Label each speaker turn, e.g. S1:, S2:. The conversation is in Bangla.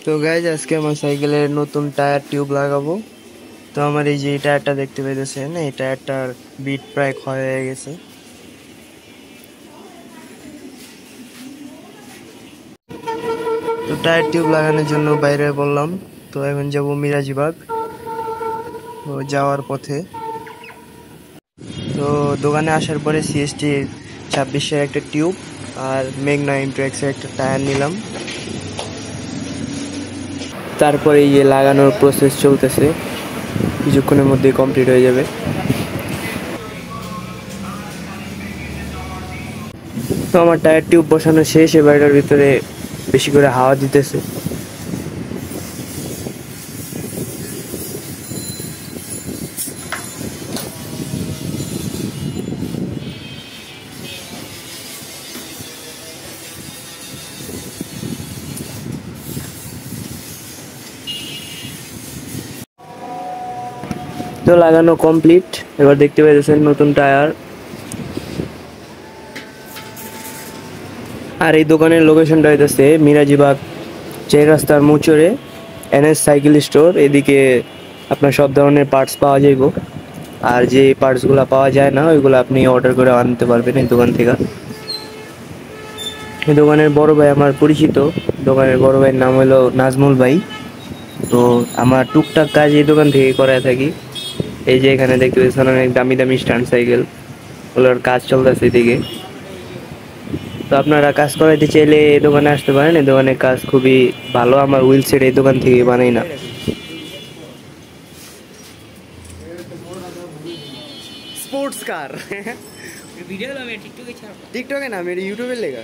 S1: তো গাইজ আজকে আমার সাইকেলের নতুন টায়ার টিউব লাগাবো। তো আমার এই যে এই টায়ারটা দেখতে পেয়েছেন, এই টায়ারটার বিট প্রায় ক্ষয় হয়ে গেছে। তো টায়ার টিউব লাগানোর জন্য বাইরে বললাম। তো এখন যাব মিরাজিবাগ। তো যাওয়ার পথে তো দোকানে আসার পরে সিএসটি 26-এর একটা টিউব আর মেঘনা ইমপ্রেক্সের একটা টায়ার নিলাম। তারপরে এই যে লাগানোর প্রসেস চলতেছে, কিছুক্ষণের মধ্যে কমপ্লিট হয়ে যাবে। তো আমার টায়ার টিউব বসানো শেষ, এবারটার ভিতরে বেশি করে হাওয়া দিতেছে। তো লাগানো কমপ্লিট, এবার দেখতে পাইতেছেন নতুন টায়ার। আর এই দোকানের লোকেশনটা হইতেছে মিরাজিবাগ চেন রাস্তার মুচরে এনএস সাইকেল স্টোর। এদিকে আপনার সব ধরনের পার্টস পাওয়া যাইব, আর যে পার্টসগুলো পাওয়া যায় না ওইগুলো আপনি অর্ডার করে আনতে পারবেন এই দোকান থেকে। এই দোকানের বড় ভাই আমার পরিচিত, দোকানের বড় ভাইয়ের নাম হলো নাজমুল ভাই। তো আমার টুকটাক কাজ এই দোকান থেকে করায় থাকি। এই যে এখানে দেখতে পাচ্ছেন অনেক দামি দামি স্ট্যান্ড সাইকেল, ওগুলোর কাজ চলতেছে এদিকে। তো আপনারা কাজ করাইতে চাইলে এই দোকানে আসতে পারেন, এই দোকানের কাজ খুবই ভালো। আমার হুইল সেট এই দোকান থেকে বানাই না। স্পোর্টস কার ভিডিও টিকটকে না, আমি ইউটিউবের লেগা।